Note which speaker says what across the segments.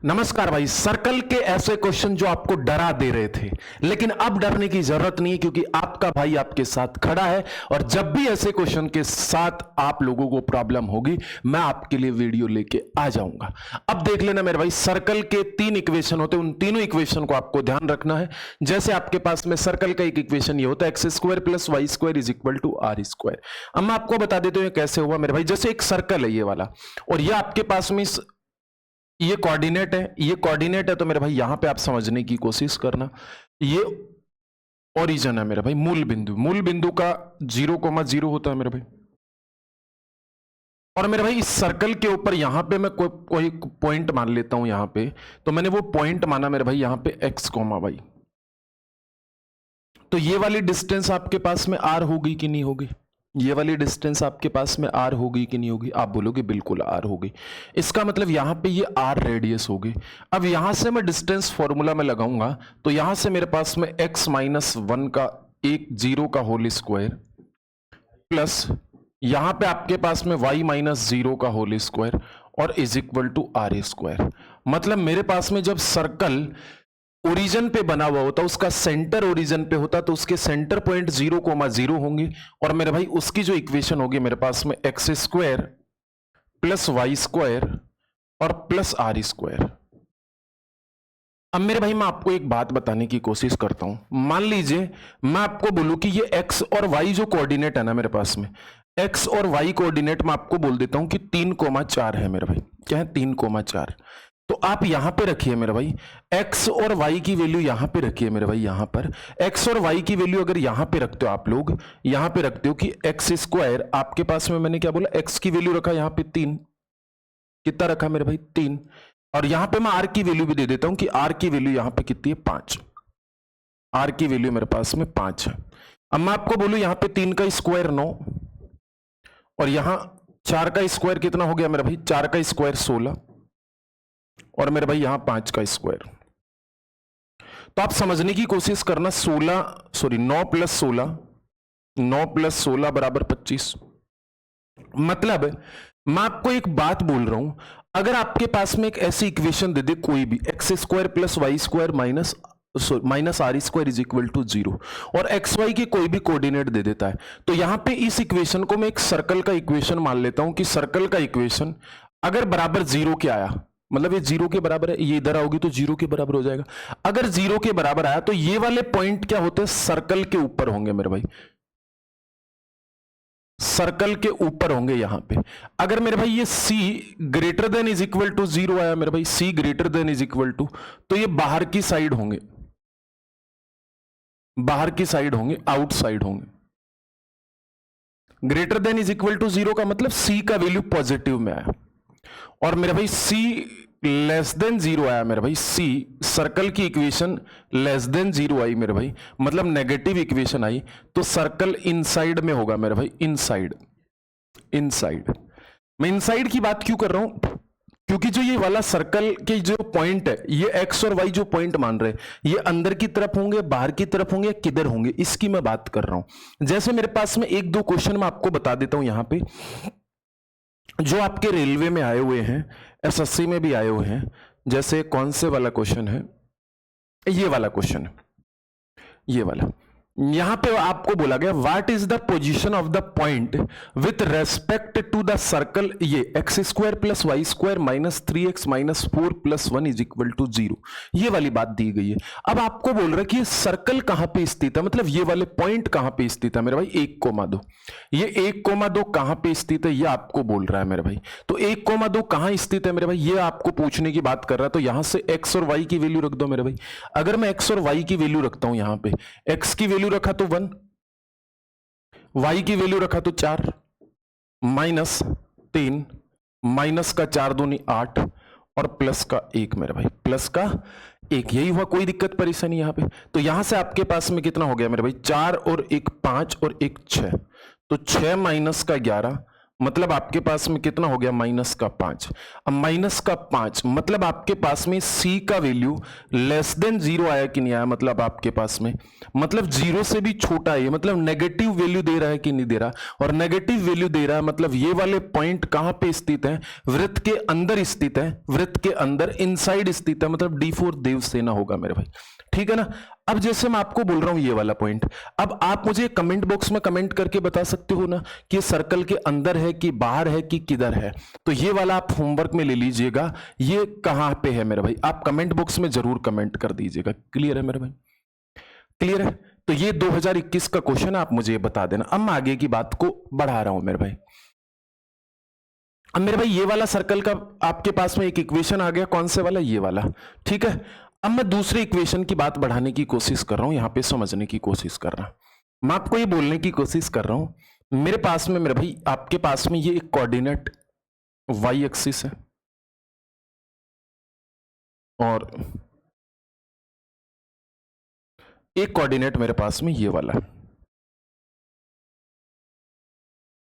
Speaker 1: नमस्कार भाई। सर्कल के ऐसे क्वेश्चन जो आपको डरा दे रहे थे, लेकिन अब डरने की जरूरत नहीं है क्योंकि आपका भाई आपके साथ खड़ा है और जब भी ऐसे क्वेश्चन के साथ आप लोगों को प्रॉब्लम होगी मैं आपके लिए वीडियो लेके आ जाऊंगा। अब देख लेना मेरे भाई, सर्कल के 3 इक्वेशन होते हैं, उन तीनों इक्वेशन को आपको ध्यान रखना है। जैसे आपके पास में सर्कल का एक इक्वेशन ये होता है x² + y² = r²। अब मैं आपको बता देता हूं कैसे हुआ मेरे भाई। जैसे एक सर्कल है ये वाला और ये आपके पास में ये कोऑर्डिनेट है, ये कोऑर्डिनेट है, तो मेरे भाई यहां पे आप समझने की कोशिश करना। ये ओरिजिन है मेरे भाई, मूल बिंदु का 0,0 होता है मेरे भाई। और मेरे भाई इस सर्कल के ऊपर यहां पे मैं कोई पॉइंट मान लेता हूं यहां पे, तो मैंने वो पॉइंट माना मेरे भाई यहां पे x, y। तो ये वाली डिस्टेंस आपके पास में r होगी कि नहीं होगी? ये वाली डिस्टेंस आपके पास में r होगी कि नहीं होगी? आप बोलोगे बिल्कुल r होगी। इसका मतलब यहां पे ये r रेडियस होगी। अब यहां से मैं डिस्टेंस फॉर्मूला में लगाऊंगा तो यहां से मेरे पास में x - 1 का 0 का होल स्क्वायर प्लस यहां पे आपके पास में y - 0 का होल स्क्वायर और = r²। मतलब मेरे पास में जब सर्कल ओरिजिन पे बना हुआ होता, उसका सेंटर ओरिजिन पे होता, तो उसके सेंटर पॉइंट 0,0 होंगे और मेरे भाई उसकी जो इक्वेशन होगी मेरे पास में x² + y² और प्लस r²। अब मेरे भाई मैं आपको एक बात बताने की कोशिश करता हूं। मान लीजिए मैं आपको बोलूं कि ये x और y जो कोऑर्डिनेट है ना मेरे पास में, x और y कोऑर्डिनेट मैं आपको बोल देता हूं कि 3,4 है मेरे भाई। क्या है? 3,4। तो आप यहां पे रखिए मेरे भाई, x और y की वैल्यू यहां पे रखिए मेरे भाई। यहां पर x और y की वैल्यू अगर यहां पे रखते हो आप लोग, यहां पे रखते हो कि x² आपके पास में, मैंने क्या बोला, x की वैल्यू रखा यहां पे 3। कितना रखा मेरे भाई? 3। और यहां पे मैं r की वैल्यू भी दे देता हूं कि r की वैल्यू यहां पे कितनी है? 5। r की वैल्यू मेरे पास में 5 है। अब मैं आपको बोलूं यहां पे 3 का स्क्वायर 9 और यहां 4 का स्क्वायर कितना हो गया मेरे भाई? 4 का स्क्वायर 16 और मेरे भाई यहां 5 का स्क्वायर। तो आप समझने की कोशिश करना। 9 + 16, 9 + 16 = 25। मतलब मैं आपको एक बात बोल रहा हूं, अगर आपके पास में एक ऐसी इक्वेशन दे दे कोई भी, x² + y² माइनस r² = 0 और xy के कोई भी कोऑर्डिनेट दे देता है, तो यहां पे इस इक्वेशन को मैं एक सर्कल का इक्वेशन मान लेता हूं कि सर्कल का इक्वेशन अगर बराबर 0 के आया, मतलब ये 0 के बराबर है, ये इधर आओगी तो 0 के बराबर हो जाएगा। अगर 0 के बराबर आया तो ये वाले पॉइंट क्या होते हैं? सर्कल के ऊपर होंगे मेरे भाई, सर्कल के ऊपर होंगे यहां पे। अगर मेरे भाई ये c > 0 आया मेरे भाई, c > तो ये बाहर की साइड होंगे, बाहर की साइड होंगे, आउटसाइड होंगे। Greater than is equal to 0 का मतलब c का वैल्यू पॉजिटिव में आया और मेरे भाई c लेस देन 0 आया मेरे भाई। c सर्कल की इक्वेशन लेस देन 0 आई मेरे भाई, मतलब नेगेटिव इक्वेशन आई, तो सर्कल इनसाइड में होगा मेरे भाई। Inside, inside. मैं इनसाइड की बात क्यों कर रहा हूं? क्योंकि जो ये वाला सर्कल के जो पॉइंट है, ये x और y जो पॉइंट मान रहे हैं, ये अंदर की तरफ होंगे, बाहर की तरफ होंगे, किधर होंगे, इसकी मैं बात कर रहा हूं। जैसे मेरे पास में 1-2 क्वेश्चन मैं आपको बता देता हूं यहां पे, जो आपके रेलवे में आए हुए हैं, एसएससी में भी आए हुए हैं। जैसे कौन से वाला क्वेश्चन है? ये वाला क्वेश्चन है, ये वाला। यहां पे आपको बोला गया what is the position of the point with respect to the circle, ये x² + y² माइनस 3x - 4 + 1 = 0। ये वाली बात दी गई है। अब आपको बोल रहा है कि ये सर्कल कहां पे स्थित है, मतलब ये वाले पॉइंट कहां पे स्थित है मेरे भाई? 1,2। ये 1,2 कहां पे स्थित है, ये आपको बोल रहा है मेरे भाई। तो 1,2 कहां स्थित है मेरे भाई, ये आपको पूछने की बात कर रहा है। तो यहां से x और y की वैल्यू रख दो मेरे भाई। अगर मैं x और y की वैल्यू रखता हूं, यहां पे x की वैल्यू रखा तो 1, y की वैल्यू रखा तो 4, -3, माइनस का 4 दूनी 8 और प्लस का 1 मेरे भाई, प्लस का 1। यही हुआ, कोई दिक्कत परेशानी यहां पे? तो यहां से आपके पास में कितना हो गया मेरे भाई? 4 और 1 5 और 1 6, तो 6 - का 11 मतलब आपके पास में कितना हो गया, -5। अब -5 मतलब आपके पास में c का वैल्यू लेस देन 0 आया कि नहीं आया, मतलब आपके पास में, मतलब 0 से भी छोटा है, मतलब नेगेटिव वैल्यू दे रहा है कि नहीं दे रहा, और नेगेटिव वैल्यू दे रहा है, मतलब ये वाले पॉइंट कहां पे स्थित है, वृत्त के अंदर स्थित है, वृत्त के अंदर इनसाइड स्थित है, मतलब D4 देवसेना होगा मेरे भाई, ठीक है ना। अब जैसे मैं आपको बोल रहा हूं ये वाला पॉइंट, अब आप मुझे कमेंट बॉक्स में कमेंट करके बता सकते हो ना कि ये सर्कल के अंदर है कि बाहर है कि किधर है, तो ये वाला आप होमवर्क में ले लीजिएगा, ये कहां पे है मेरे भाई, आप कमेंट बॉक्स में जरूर कमेंट कर दीजिएगा। क्लियर है मेरे भाई, क्लियर है। तो ये 2021 का क्वेश्चन आप मुझे ये बता देना। अब मैं आगे की बात को बढ़ा रहा हूं मेरे भाई। अब मेरे भाई ये वाला सर्कल का आपके पास में एक इक्वेशन आ गया, कौन से वाला, ये वाला, ठीक है। अब मैं दूसरे इक्वेशन की बात बढ़ाने की कोशिश कर रहा हूं, यहां पे समझने की कोशिश कर रहा हूं, मैं आपको ये बोलने की कोशिश कर रहा हूं, मेरे पास में मेरे भाई आपके पास में ये एक कोऑर्डिनेट y एक्सिस है, और एक कोऑर्डिनेट मेरे पास में ये वाला है,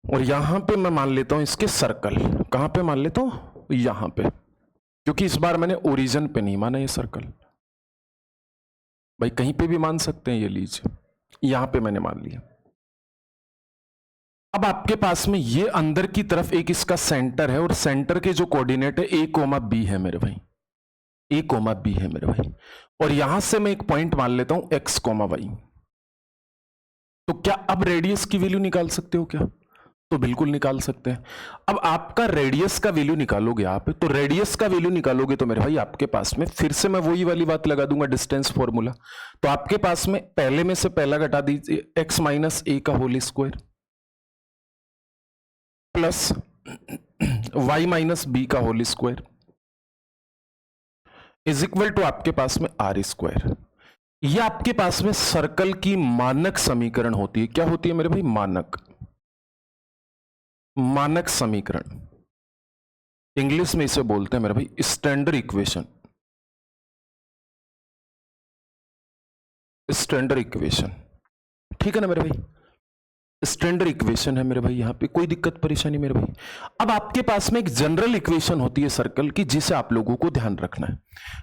Speaker 1: और यहां पे मैं मान लेता हूं इसके सर्कल, कहां पे मान लेता हूं, यहां पे, क्योंकि इस बार मैंने ओरिजिन पे नहीं माना ये सर्कल, भाई कहीं पे भी मान सकते हैं, ये लीजिए यहां पे मैंने मान लिया। अब आपके पास में ये अंदर की तरफ एक इसका सेंटर है, और सेंटर के जो कोऑर्डिनेट है a, b है मेरे भाई, a, b है मेरे भाई, और यहां से मैं एक पॉइंट मान लेता हूं x, y। तो क्या अब रेडियस की वैल्यू निकाल सकते हो क्या, तो बिल्कुल निकाल सकते हैं। अब आपका रेडियस का वैल्यू निकालोगे आप, तो रेडियस का वैल्यू निकालोगे तो मेरे भाई आपके पास में फिर से मैं वही वाली बात लगा दूंगा, डिस्टेंस फॉर्मूला। तो आपके पास में पहले में से पहला घटा दीजिए, x माइनस a का whole square plus y minus b का whole square is equal to आपके पास में r स्क्वायर। यह आपके पास में सर्कल की मानक समीकरण होती है। क्या होती है मेरे भाई, मानक समीकरण, इंग्लिश में इसे बोलते हैं मेरे भाई स्टैंडर्ड इक्वेशन, स्टैंडर्ड इक्वेशन, ठीक है ना मेरे भाई, स्टैंडर्ड इक्वेशन है मेरे भाई, यहां पे कोई दिक्कत परेशानी मेरे भाई। अब आपके पास में एक जनरल इक्वेशन होती है सर्कल की, जिसे आप लोगों को ध्यान रखना है।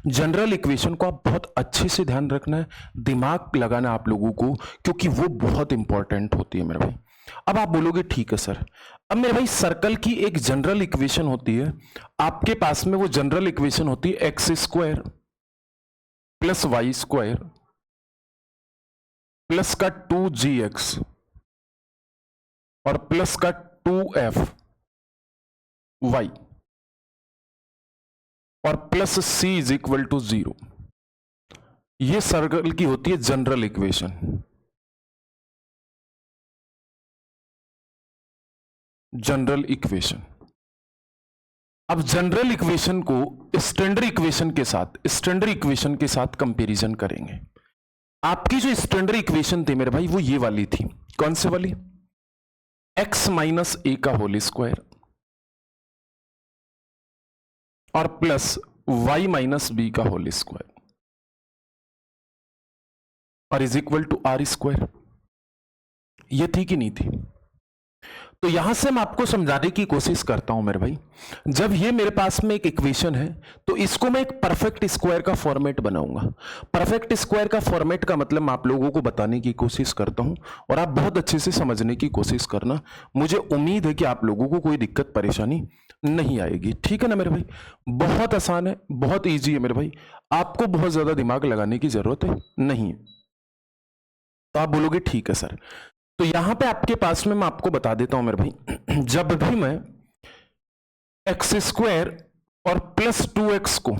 Speaker 1: जनरल इक्वेशन को आप बहुत अच्छे से ध्यान रखना है, दिमाग लगाना है आप लोगों को, क्योंकि वो बहुत इंपॉर्टेंट होती है मेरे भाई। अब आप बोलोगे ठीक है सर, अब मेरे भाई सर्कल की एक जनरल इक्वेशन होती है, आपके पास में वो जनरल इक्वेशन होती है x square plus y square plus का 2gx और प्लस का 2f y और plus c is equal to 0। ये सर्कल की होती है जनरल इक्वेशन, जनरल इक्वेशन। अब जनरल इक्वेशन को स्टैंडर्ड इक्वेशन के साथ कंपैरिजन करेंगे। आपकी जो स्टैंडर्ड इक्वेशन थी मेरे भाई वो ये वाली थी, कौन से वाली, x माइनस a का होल स्क्वायर और प्लस y माइनस b का होल स्क्वायर और is equal to r square. ये थी कि नहीं थी। तो यहां से मैं आपको समझाने की कोशिश करता हूं मेरे भाई, जब ये मेरे पास में एक इक्वेशन है तो इसको मैं एक परफेक्ट स्क्वायर का फॉर्मेट बनाऊंगा। परफेक्ट स्क्वायर का फॉर्मेट का मतलब मैं आप लोगों को बताने की कोशिश करता हूं और आप बहुत अच्छे से समझने की कोशिश करना। मुझे उम्मीद है कि आप लोगों को कोई दिक्कत परेशानी नहीं आएगी, ठीक है ना मेरे भाई। बहुत आसान है, बहुत ईजी है मेरे भाई, आपको बहुत ज्यादा दिमाग लगाने की जरूरत नहीं है। तो आप बोलोगे ठीक है सर, तो यहां पे आपके पास में मैं आपको बता देता हूं मेरे भाई, जब भी मैं एक्स स्क्वायर और प्लस 2x को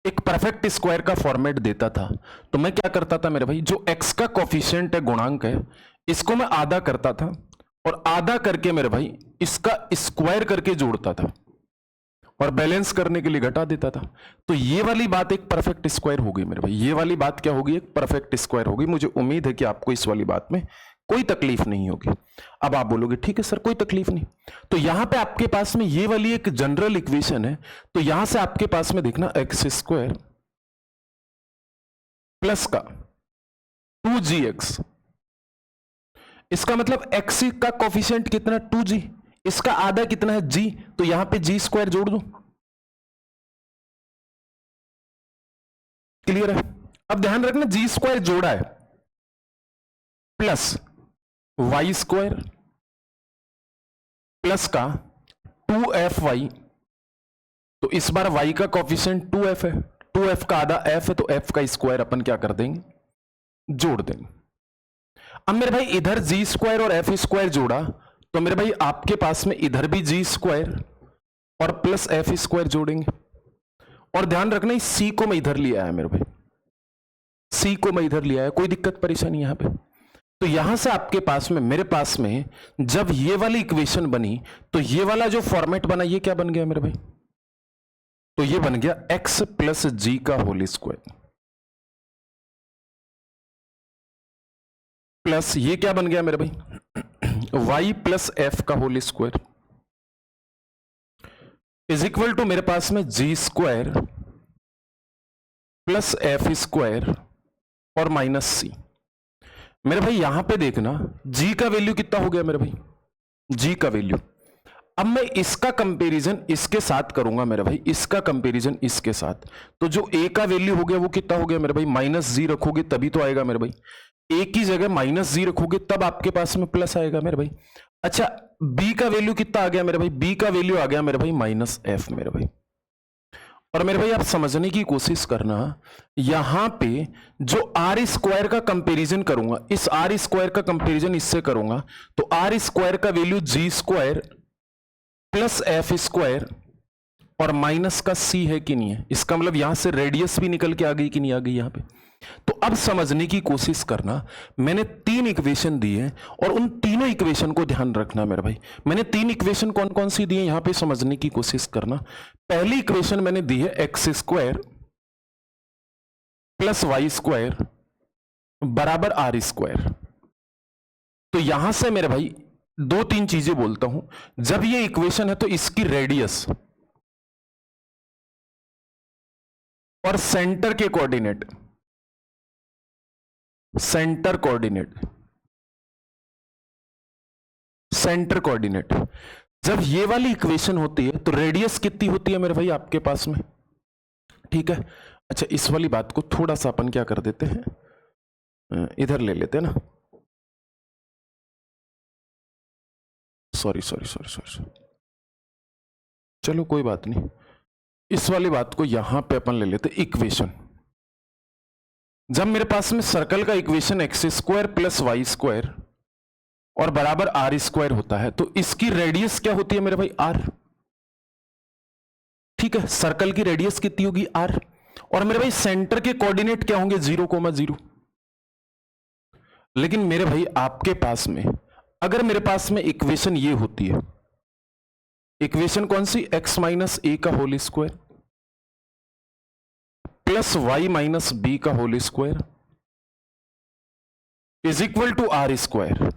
Speaker 1: एक परफेक्ट स्क्वायर का फॉर्मेट देता था तो मैं क्या करता था मेरे भाई, जो x का कोफिशिएंट है, गुणांक है, इसको मैं आधा करता था और आधा करके मेरे भाई इसका स्क्वायर करके जोड़ता था और बैलेंस करने के लिए घटा देता था। तो ये वाली बात एक परफेक्ट स्क्वायर हो गई मेरे भाई, ये वाली बात क्या होगी, एक परफेक्ट स्क्वायर होगी। मुझे उम्मीद है कि आपको इस वाली बात में कोई तकलीफ नहीं होगी। अब आप बोलोगे ठीक है सर कोई तकलीफ नहीं, तो यहां पे आपके पास में ये वाली एक जनरल इक्वेशन है, तो यहां से आपके पास में देखना एक्स स्क्वायर प्लस का 2gx, इसका मतलब x का कोफिशिएंट कितना, 2g, इसका आधा कितना है जी, तो यहां पे जी स्क्वायर जोड़ दो, क्लियर है। अब ध्यान रखना जी स्क्वायर जोड़ा है प्लस वाई स्क्वायर प्लस का 2FY, तो इस बार y का कॉफिशिएंट 2f है, 2f का आधा f है, तो f का स्क्वायर अपन क्या कर देंगे, जोड़ देंगे। अब मेरे भाई इधर जी स्क्वायर और f स्क्वायर जोड़ा, तो मेरे भाई आपके पास में इधर भी जी स्क्वायर और प्लस f स्क्वायर जोड़ेंगे। और ध्यान रखना इस c को मैं इधर लिया है मेरे भाई, c को मैं इधर लिया है, कोई दिक्कत परेशानी यहां पे। तो यहां से आपके पास में, मेरे पास में जब ये वाली इक्वेशन बनी, तो ये वाला जो फॉर्मेट बना ये क्या बन गया मेरे भाई, तो ये बन गया x प्लस जी का होल स्क्वायर प्लस ये क्या बन गया मेरे भाई y प्लस एफ का whole square is equal to मेरे पास में g square plus f square और माइनस सी। मेरे भाई यहां पे देखना g का वैल्यू कितना हो गया मेरे भाई, g का वैल्यू। अब मैं इसका कंपैरिजन इसके साथ करूंगा मेरे भाई, इसका कंपैरिजन इसके साथ, तो जो a का वैल्यू हो गया वो कितना हो गया मेरे भाई, माइनस जी रखोगे तभी तो आएगा मेरे भाई, a की जगह माइनस जी रखोगे तब आपके पास में प्लस आएगा मेरे भाई। अच्छा b का वैल्यू कितना आ गया मेरे भाई, b का वैल्यू आ गया मेरे भाई माइनस एफ मेरे भाई। और मेरे भाई आप समझने की कोशिश करना, यहां पे जो आर स्क्वायर का कंपैरिजन करूंगा, इस आर स्क्वायर का कंपैरिजन इससे करूंगा, तो आर स्क्वायर का वैल्यू जी स्क्वायर प्लस एफ स्क्वायर और माइनस का सी है कि नहीं है, इसका मतलब यहां से रेडियस भी निकल के आ गई कि नहीं आ गई यहां पे। तो अब समझने की कोशिश करना, मैंने 3 इक्वेशन दी है और उन तीनों इक्वेशन को ध्यान रखना मेरे भाई। मैंने 3 इक्वेशन कौन कौन सी दी है यहां पे समझने की कोशिश करना। पहली इक्वेशन मैंने दी है x square plus y square बराबर आर स्क्वायर। तो यहां से मेरे भाई 2-3 चीजें बोलता हूं, जब ये इक्वेशन है तो इसकी रेडियस और सेंटर के कोऑर्डिनेट, सेंटर कोऑर्डिनेट जब ये वाली इक्वेशन होती है तो रेडियस कितनी होती है मेरे भाई आपके पास में, ठीक है। अच्छा इस वाली बात को थोड़ा सा अपन क्या कर देते हैं, इधर ले लेते हैं ना, सॉरी, चलो कोई बात नहीं, इस वाली बात को यहां पे अपन ले लेते इक्वेशन। जब मेरे पास में सर्कल का equation x square plus y square और बराबर आर स्क्वायर होता है, तो इसकी रेडियस क्या होती है मेरे भाई, आर, ठीक है। सर्कल की रेडियस कितनी होगी, आर। और मेरे भाई सेंटर के कोऑर्डिनेट क्या होंगे, 0,0। लेकिन मेरे भाई आपके पास में अगर मेरे पास में इक्वेशन ये होती है, इक्वेशन कौन सी, एक्स माइनस ए का whole square plus Y minus B का whole square is equal to are square.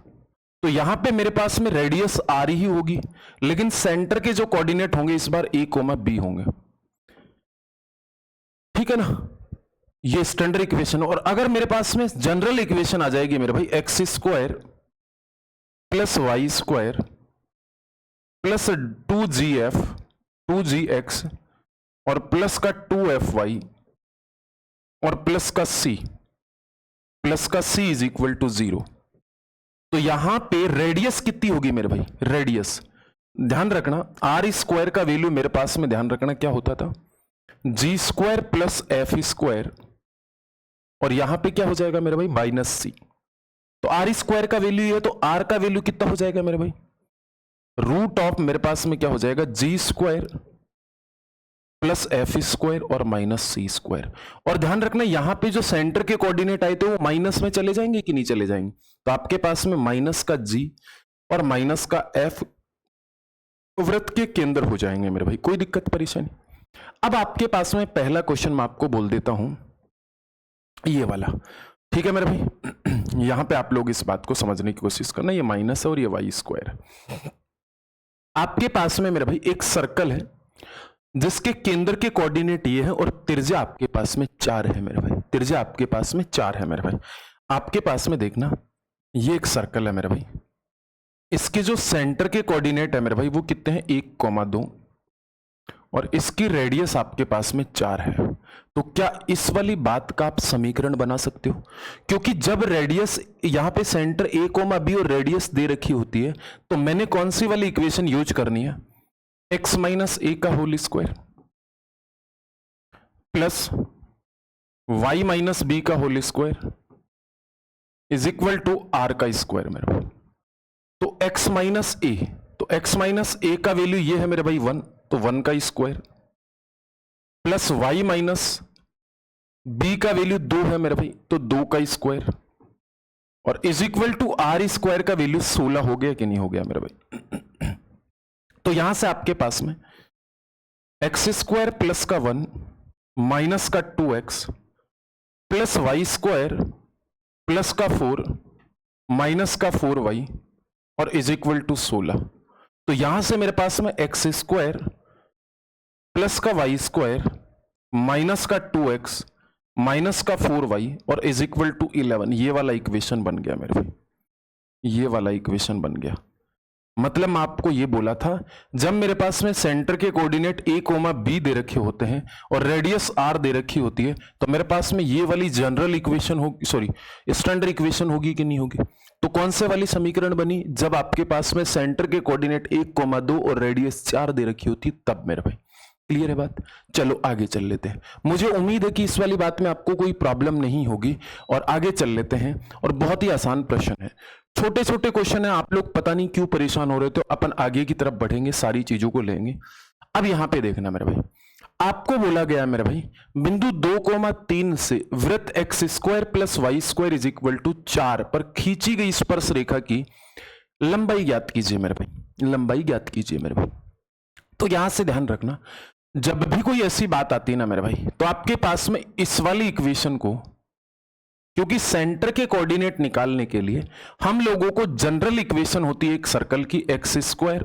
Speaker 1: तो यहां पे मेरे पास में रेडियस आर ही होगी, लेकिन सेंटर के जो कोऑर्डिनेट होंगे इस बार ए कोमा बी होंगे, ठीक है ना। ये स्टैंडर्ड इक्वेशन। और अगर मेरे पास में जनरल इक्वेशन आ जाएगी मेरे भाई, x square plus y square plus 2gf 2gx और प्लस का 2fy और प्लस का c इज इक्वल टू 0। तो यहां पे रेडियस कितनी होगी मेरे भाई, रेडियस ध्यान रखना, आर स्क्वायर का वैल्यू मेरे पास में ध्यान रखना क्या होता था, जी स्क्वायर प्लस एफ स्क्वायर और यहां पे क्या हो जाएगा मेरे भाई, माइनस सी। तो आर स्क्वायर का वैल्यू है तो आर का वैल्यू कितना हो जाएगा मेरे भाई, रूट ऑफ मेरे पास में क्या हो जाएगा, जी स्क्वायर प्लस एफ स्क्वायर और माइनस सी स्क्वायर। और ध्यान रखना यहां पे जो सेंटर के कोऑर्डिनेट आए थे वो माइनस में चले जाएंगे कि नहीं चले जाएंगे, तो आपके पास में माइनस का जी और माइनस का एफ वृत्त के केंद्र हो जाएंगे मेरे भाई, कोई दिक्कत परेशानी। अब आपके पास में पहला क्वेश्चन मैं आपको बोल देता हूं, ये वाला, ठीक है मेरे भाई। यहां पे आप लोग इस बात को समझने की कोशिश करना, ये माइनस है और ये वाई स्क्वायर है। आपके पास में मेरे भाई एक सर्कल है जिसके केंद्र के कोऑर्डिनेट ये है और त्रिज्या आपके पास में 4 है मेरे भाई, त्रिज्या आपके पास में 4 है मेरे भाई। आपके पास में देखना ये एक सर्कल है मेरे भाई, इसके जो सेंटर के कोऑर्डिनेट है मेरे भाई वो कितने हैं 1,2 और इसकी रेडियस आपके पास में 4 है। तो क्या इस वाली बात का आप समीकरण बना सकते हो? क्योंकि जब रेडियस यहां पे सेंटर a, b और रेडियस दे रखी होती है तो मैंने कौन सी वाली इक्वेशन यूज करनी है? x माइनस ए का whole square plus y minus B का whole square is equal to R का स्क्वायर मेरे भाई। तो x माइनस ए, तो x माइनस ए का वैल्यू ये है मेरे भाई 1, तो 1 का square plus y minus B का वैल्यू 2 है मेरे भाई, तो 2 का स्क्वायर और is equal to are square का वैल्यू 16 हो गया कि नहीं हो गया मेरे भाई? तो यहां से आपके पास में एक्स स्क्वायर प्लस का 1 माइनस का 2x plus y square plus का 4 माइनस का 4y और इज इक्वल टू 16। तो यहां से मेरे पास में एक्स स्क्वायर प्लस का वाई स्क्वायर माइनस का 2x माइनस का 4y और इज इक्वल टू 11, ये वाला इक्वेशन बन गया मेरे भाई, ये वाला इक्वेशन बन गया। मतलब मैं आपको ये बोला था जब मेरे पास में सेंटर के कोऑर्डिनेट a, b दे रखे होते हैं और रेडियस r दे रखी होती है तो मेरे पास में ये वाली जनरल इक्वेशन होगी, सॉरी स्टैंडर्ड इक्वेशन होगी कि नहीं होगी? तो कौन से वाली समीकरण बनी? जब आपके पास में सेंटर के कोऑर्डिनेट 1,2 और रेडियस 4 दे रखी होती तब मेरे भाई। क्लियर है बात? चलो आगे चल लेते हैं। मुझे उम्मीद है कि इस वाली बात में आपको कोई प्रॉब्लम नहीं होगी और आगे चल लेते हैं। और बहुत ही आसान प्रश्न है, छोटे छोटे क्वेश्चन है, आप लोग पता नहीं क्यों परेशान हो रहे हो, तो अपन आगे की तरफ बढ़ेंगे, सारी चीजों को लेंगे। अब यहां पे देखना मेरे भाई, आपको बोला गया मेरे भाई बिंदु 2,3 से वृत्त x square plus y square is equal to 4 पर खींची गई स्पर्श रेखा की लंबाई ज्ञात कीजिए मेरे भाई, लंबाई ज्ञात कीजिए मेरे भाई। तो यहां से ध्यान रखना, जब भी कोई ऐसी बात आती है ना मेरे भाई, तो आपके पास में इस वाली इक्वेशन को, क्योंकि सेंटर के कोऑर्डिनेट निकालने के लिए हम लोगों को जनरल इक्वेशन होती है एक सर्कल की, x square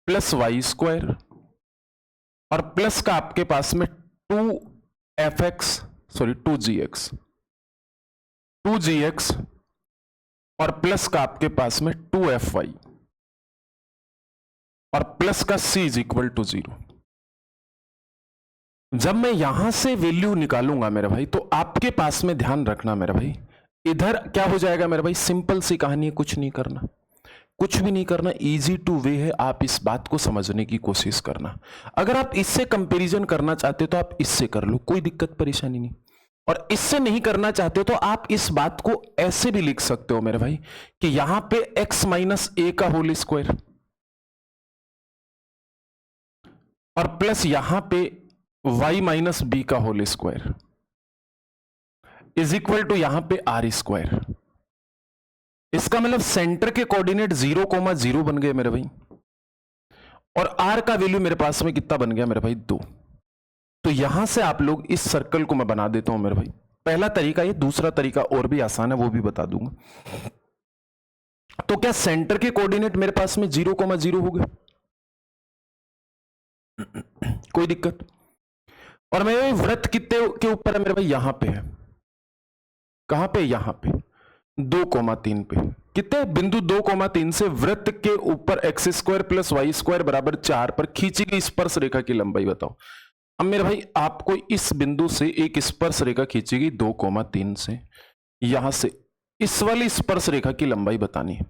Speaker 1: plus y square और प्लस का आपके पास में 2gx और प्लस का आपके पास में 2fy और प्लस का c इज इक्वल टू 0। जब मैं यहां से वैल्यू निकालूंगा मेरे भाई तो आपके पास में ध्यान रखना मेरे भाई, इधर क्या हो जाएगा मेरे भाई, सिंपल सी कहानी है, कुछ नहीं करना, कुछ भी नहीं करना, इजी टू वे है, आप इस बात को समझने की कोशिश करना। अगर आप इससे कंपैरिजन करना चाहते हो तो आप इससे कर लो, कोई दिक्कत परेशानी नहीं। और इससे नहीं करना चाहते तो आप इस बात को ऐसे भी लिख सकते हो मेरे भाई कि यहां पे x माइनस ए का होल स्क्वायर और प्लस यहां पे y माइनस बी का whole square is equal to यहां पे r स्क्वायर। इसका मतलब सेंटर के कोऑर्डिनेट 0,0 बन गए मेरे भाई और r का वैल्यू मेरे पास में कितना बन गया मेरे भाई 2। तो यहां से आप लोग इस सर्कल को मैं बना देता हूं मेरे भाई, पहला तरीका ये, दूसरा तरीका और भी आसान है वो भी बता दूंगा। तो क्या सेंटर के कोऑर्डिनेट मेरे पास में 0,0 हो गए? कोई दिक्कत? और मेरे वृत्त कितने के ऊपर है मेरे भाई, यहां पे है, कहां पे, यहां पे 2,3 पे, कितने, बिंदु 2,3 से वृत्त के ऊपर x square plus y square बराबर 4 पर खींची गई स्पर्श रेखा की लंबाई बताओ। अब मेरे भाई आपको इस बिंदु से एक स्पर्श रेखा खींची गई 2,3 से, यहां से इस वाली स्पर्श रेखा की लंबाई बतानी है।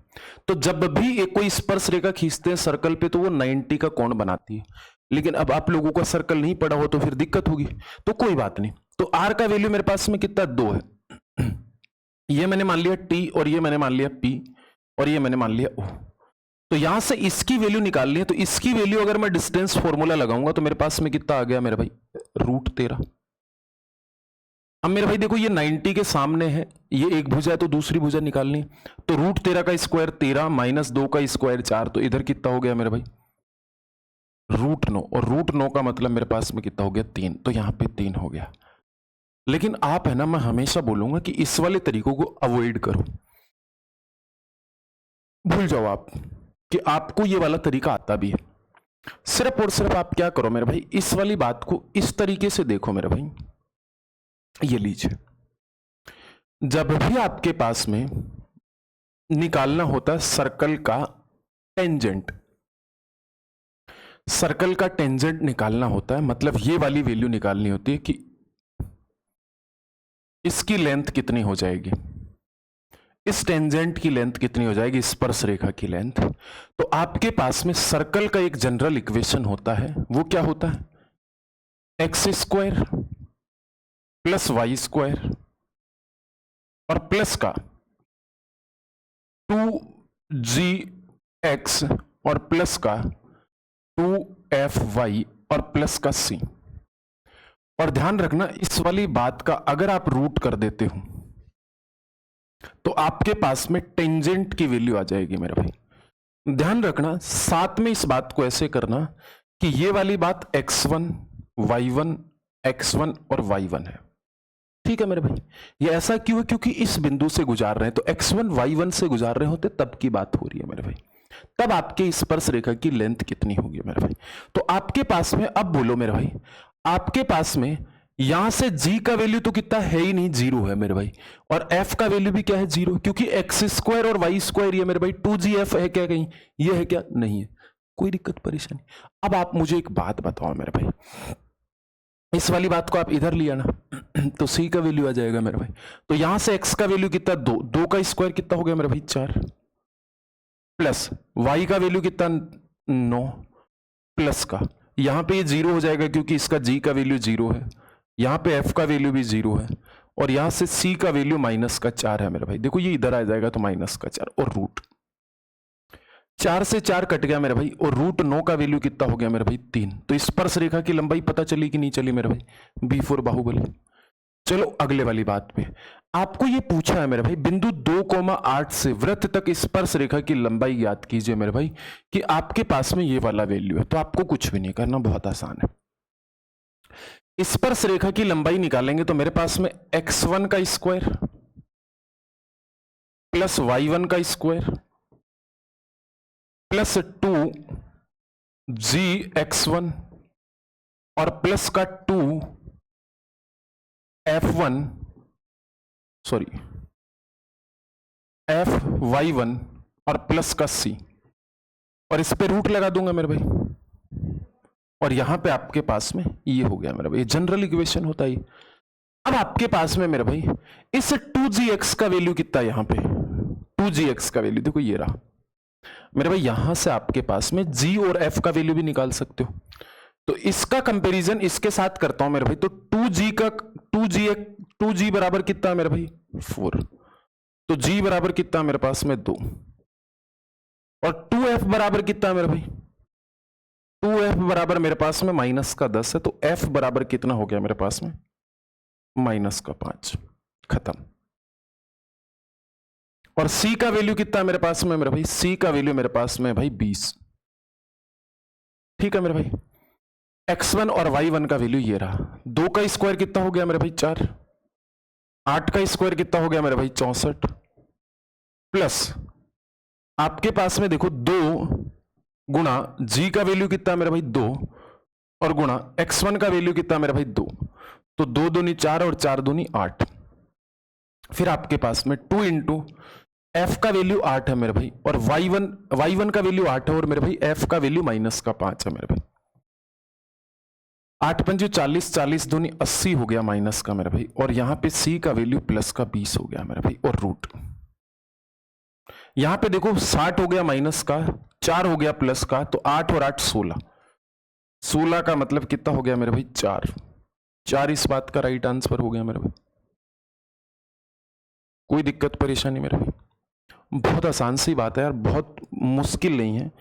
Speaker 1: तो जब भी एक कोई स्पर्श रेखा खींचते हैं सर्कल पे तो वो 90 का कोण बनाती है, लेकिन अब आप लोगों का सर्कल नहीं पड़ा हो तो फिर दिक्कत होगी, तो कोई बात नहीं। तो r का वैल्यू मेरे पास में कितना, 2 है, ये मैंने मान लिया t और ये मैंने मान लिया p और ये मैंने मान लिया o। तो यहां से इसकी वैल्यू निकालनी है, तो इसकी वैल्यू अगर मैं डिस्टेंस फॉर्मूला लगाऊंगा तो मेरे पास में कितना आ गया मेरे भाई, √13। अब मेरे भाई देखो ये 90 के सामने है, ये एक भुजा है तो दूसरी भुजा निकालनी है, तो √13 का स्क्वायर 13 माइनस 2 का स्क्वायर 4, तो इधर कितना हो गया मेरे भाई, √9 और √9 का मतलब मेरे पास में कितना हो गया, 3, तो यहां पे 3 हो गया। लेकिन आप है ना, मैं हमेशा बोलूंगा कि इस वाले तरीकों को अवॉइड करो, भूल जाओ आप कि आपको ये वाला तरीका आता भी है। सिर्फ और सिर्फ आप क्या करो मेरे भाई, इस वाली बात को इस तरीके से देखो मेरे भाई, ये लीजिए, जब भी आपके पास में निकालना होता है सर्कल का टेंजेंट। सर्कल का टेंजेंट निकालना होता है, मतलब ये वाली वैल्यू निकालनी होती है कि इसकी लेंथ कितनी हो जाएगी, इस टेंजेंट की लेंथ कितनी हो जाएगी, स्पर्श रेखा की लेंथ। तो आपके पास में सर्कल का एक जनरल इक्वेशन होता है, वो क्या होता है, x square plus y square और प्लस का 2gx और प्लस का 2fy और प्लस का c। और ध्यान रखना इस वाली बात का अगर आप रूट कर देते हो तो आपके पास में टेंजेंट की वैल्यू आ जाएगी मेरे भाई। ध्यान रखना साथ में इस बात को ऐसे करना कि ये वाली बात x1 y1 x1 और y1 है, ठीक है मेरे भाई। ये ऐसा क्यों है, क्योंकि इस बिंदु से गुजार रहे हैं, तो x1 y1 से गुजार रहे होते तब की बात हो रही है मेरे भाई। तब आपके स्पर्श रेखा की लेंथ कितनी होगी मेरे भाई। तो आपके पास में अब बोलो मेरे भाई, आपके पास में यहां से g का वैल्यू तो कितना है ही नहीं, 0 है मेरे भाई, और f का वैल्यू भी क्या है, 0, क्योंकि एक्स स्क्वायर और वाई स्क्वायर ये मेरे भाई 2gf है क्या, कहीं ये है क्या, नहीं है, कोई दिक्कत परेशानी। अब आप मुझे एक बात बताओ मेरे भाई, इस वाली बात को आप इधर लिया ना तो c का वैल्यू आ जाएगा मेरे भाई। तो यहां से x का वैल्यू कितना, 2 का स्क्वायर कितना हो गया मेरे भाई, 4, प्लस y का वैल्यू कितना, 9, प्लस का यहां पे ये 0 हो जाएगा क्योंकि इसका g का वैल्यू 0 है, यहां पे f का वैल्यू भी 0 है, और यहां से c का वैल्यू -4 है मेरे भाई। देखो ये इधर आ जाएगा तो -4 और रूट 4 से 4 कट गया मेरे भाई, और रूट 9 का वैल्यू कितना हो गया मेरे भाई, 3। तो स्पर्श रेखा की लंबाई पता चली कि नहीं चली मेरे भाई, B4 बाहुबली। चलो अगले वाली बात पे, आपको ये पूछा है मेरे भाई बिंदु 2,8 से वृत्त तक स्पर्श रेखा की लंबाई याद कीजिए मेरे भाई, कि आपके पास में ये वाला वैल्यू है। तो आपको कुछ भी नहीं करना, बहुत आसान है। स्पर्श रेखा की लंबाई निकालेंगे तो मेरे पास में x1 का स्क्वायर प्लस y1 का स्क्वायर प्लस 2gx1 और प्लस का 2f1 fy1 और प्लस का c, और इस पे रूट लगा दूंगा मेरे भाई, और यहां पे आपके पास में ये हो गया मेरे भाई, जनरल इक्वेशन होता है। अब आपके पास में मेरे भाई इस 2gx का वैल्यू कितना, यहां पे 2gx का वैल्यू देखो ये रहा मेरे भाई। यहां से आपके पास में g और f का वैल्यू भी निकाल सकते हो, तो इसका कंपैरिजन इसके साथ करता हूं मेरे भाई। तो 2g बराबर कितना मेरे भाई, 4, तो g बराबर कितना मेरे पास में 2, और 2f बराबर कितना मेरे भाई, 2f बराबर मेरे पास में -10 है, तो f बराबर कितना हो गया मेरे पास में, -5, खत्म। और c का वैल्यू कितना मेरे पास में मेरे भाई, c का वैल्यू मेरे पास में भाई 20, ठीक है मेरे भाई। x1 और y1 का वैल्यू ये रहा, 2 का स्क्वायर कितना हो गया मेरे भाई, 4, 8 का स्क्वायर कितना हो गया मेरे भाई, 64, प्लस आपके पास में देखो 2 गुणा g का वैल्यू कितना मेरे भाई 2, और गुणा x1 का वैल्यू कितना मेरे भाई 2, तो 2 दूनी 4 और 4 दूनी 8। फिर आपके पास में 2 इंटू f का वैल्यू 8 है मेरे भाई, और y1 का वैल्यू 8 है, और मेरे भाई f का वैल्यू -5 है मेरे भाई। 8 पंजे 40, 40 दूनी 80 हो गया माइनस का मेरे भाई, और यहां पे c का वैल्यू प्लस का 20 हो गया मेरे भाई, और रूट यहां पे देखो 60 हो गया माइनस का, 4 हो गया प्लस का, तो 8 और 8 16, 16 का मतलब कितना हो गया मेरे भाई, 4 इस बात का राइट आंसर हो गया मेरे भाई। कोई दिक्कत परेशानी मेरे भाई, बहुत आसान सी बात है यार, बहुत मुश्किल नहीं है,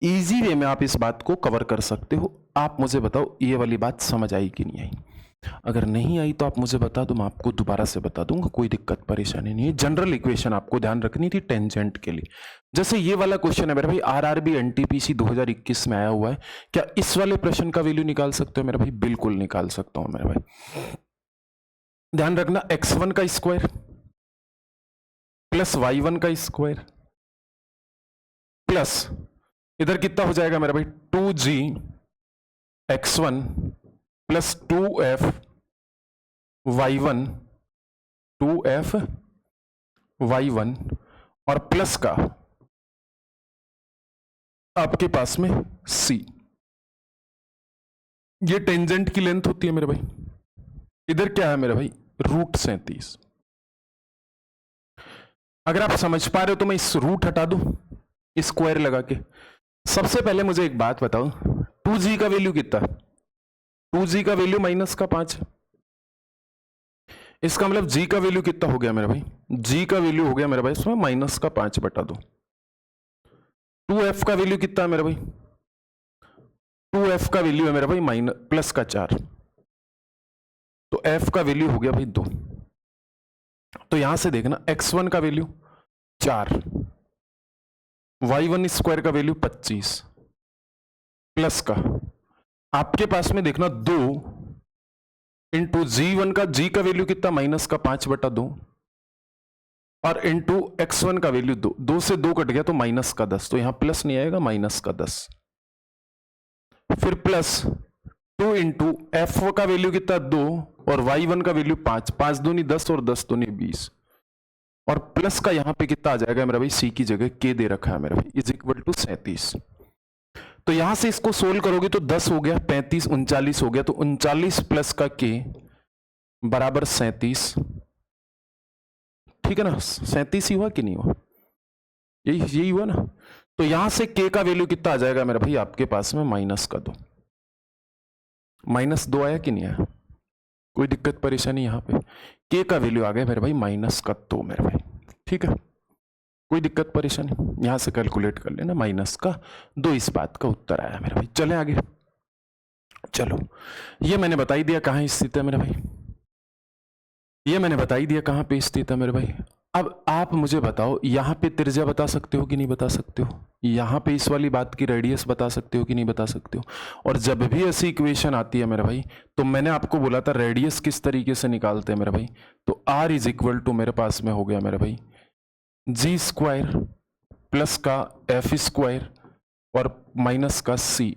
Speaker 1: इजी वे में आप इस बात को कवर कर सकते हो। आप मुझे बताओ ये वाली बात समझ आई कि नहीं आई, अगर नहीं आई तो आप मुझे बता दो, मैं आपको दोबारा से बता दूंगा, कोई दिक्कत परेशानी नहीं है। जनरल इक्वेशन आपको ध्यान रखनी थी टेंजेंट के लिए। जैसे ये वाला क्वेश्चन है मेरे भाई, आरआरबी एनटीपीसी 2021 में आया हुआ है, क्या इस वाले प्रश्न का वैल्यू निकाल सकते हो मेरे भाई, बिल्कुल निकाल सकता हूं मेरे भाई। ध्यान रखना x1 का स्क्वायर प्लस y1 का स्क्वायर प्लस इधर कितना हो जाएगा मेरा भाई, 2g x1 plus 2f y1 2f y1 और प्लस का आपके पास में c। ये टेंजेंट की लेंथ होती है मेरे भाई। इधर क्या है मेरे भाई, √37। अगर आप समझ पा रहे हो तो मैं इस रूट हटा दूं स्क्वायर लगा के। सबसे पहले मुझे एक बात बताओ, 2g का वैल्यू कितना? 2g का वैल्यू -5 है। इसका मतलब g का वैल्यू कितना हो गया मेरे भाई? g का वैल्यू हो गया मेरे भाई इसमें -5 बटा 2। 2f का वैल्यू कितना है मेरे भाई? 2f का वैल्यू है मेरे भाई +4। तो f का वैल्यू हो गया भाई 2। तो यहां से देखना x1 का वैल्यू 4, y1 स्क्वायर का वैल्यू 25 प्लस का आपके पास में देखना 2 इंटू g1 का g का वैल्यू कितना -5 बटा 2 और इंटू x1 का वैल्यू 2। 2 से 2 कट गया तो -10। तो यहां प्लस नहीं आएगा, -10। फिर प्लस 2 इंटू एफ का वैल्यू कितना 2 और y1 का वैल्यू 5। 5 दूनी 10 और 10 दूनी 20 और प्लस का यहां पे कितना आ जाएगा मेरा भाई? c की जगह k दे रखा है मेरा भाई = 37। तो यहां से इसको सोल्व करोगे तो 10 हो गया, 35 39 हो गया। तो 39 प्लस का k बराबर 37। ठीक है ना, 37 ही हुआ कि नहीं हुआ? यही हुआ ना। तो यहां से k का वैल्यू कितना आ जाएगा मेरा भाई आपके पास में? -2। -2 आया कि नहीं आया? कोई दिक्कत परेशानी? यहां पे k का वैल्यू आ गया मेरे भाई -2 मेरे भाई। ठीक है, कोई दिक्कत परेशानी? यहां से कैलकुलेट कर लेना -2। इस बात का उत्तर आया मेरे भाई। चले आगे। चलो, ये मैंने बता ही दिया कहां स्थित है मेरे भाई। ये मैंने बता ही दिया कहां पे स्थित है मेरे भाई। अब आप मुझे बताओ, यहां पे त्रिज्या बता सकते हो कि नहीं बता सकते हो? यहां पे इस वाली बात की रेडियस बता सकते हो कि नहीं बता सकते हो? और जब भी ऐसी इक्वेशन आती है मेरे भाई, तो मैंने आपको बोला था रेडियस किस तरीके से निकालते हैं मेरे भाई। तो r = मेरे पास में हो गया मेरे भाई g² प्लस का f² और माइनस का c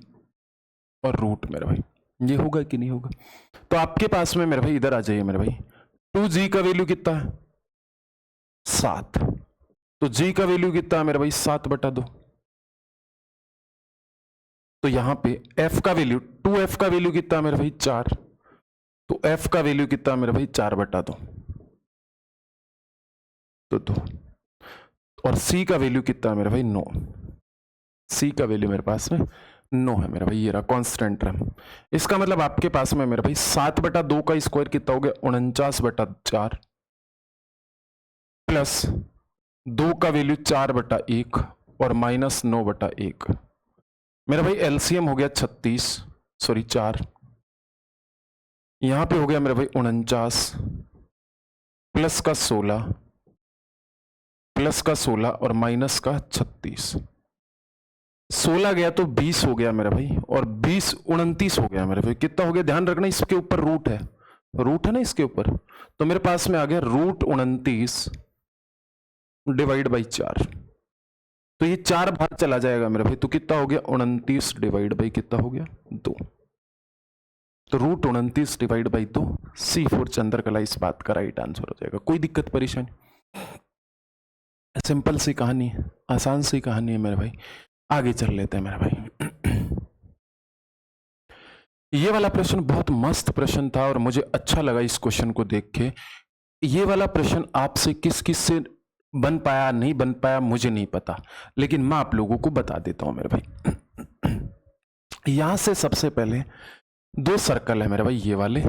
Speaker 1: और रूट मेरे भाई। ये होगा कि नहीं होगा? तो आपके पास में मेरे भाई इधर आ जाइए मेरे भाई, 2g का वैल्यू कितना है? 7। तो g का वैल्यू कितना है मेरे भाई? 7 बटा 2। तो यहां पे f का वैल्यू 2f का वैल्यू कितना है मेरे भाई? 4। तो f का वैल्यू कितना है मेरे भाई? 4 बटा 2। तो 2 और c का वैल्यू कितना है मेरे भाई? 9। c का वैल्यू मेरे पास में 9 है मेरा भाई। ये रहा कांस्टेंट टर्म। इसका मतलब आपके पास में मेरे भाई 7 बटा 2 का स्क्वायर कितना हो गया? 49 बटा 4 प्लस 2 का वैल्यू 4 बटा 1 और -9 बटा 1। मेरा भाई एलसीएम हो गया 4। यहां पे हो गया मेरा भाई 49 प्लस का 16 और माइनस का 36। 16 गया तो 20 हो गया मेरा भाई और 20 29 हो गया मेरे भाई। कितना हो गया? ध्यान रखना इसके ऊपर रूट है ना इसके ऊपर। तो मेरे पास में आ गया √29 डिवाइड बाई 4। तो ये 4 बाहर चला जाएगा मेरे भाई। तो कितना हो गया? 29 डिवाइड बाई कितना हो गया? 2। तो √29 डिवाइड बाई 2 C4 चंद्रकला इस बात का राइट आंसर हो जाएगा। कोई दिक्कत परेशानी? सिंपल सी कहानी है, आसान सी कहानी है मेरे भाई। आगे चल लेते हैं मेरे भाई। ये वाला प्रश्न बहुत मस्त प्रश्न था और मुझे अच्छा लगा इस क्वेश्चन को देख के। ये वाला प्रश्न आपसे किस किस से बन पाया नहीं बन पाया मुझे नहीं पता, लेकिन मैं आप लोगों को बता देता हूं मेरे भाई। यहां से सबसे पहले 2 सर्कल है मेरे भाई, ये वाले,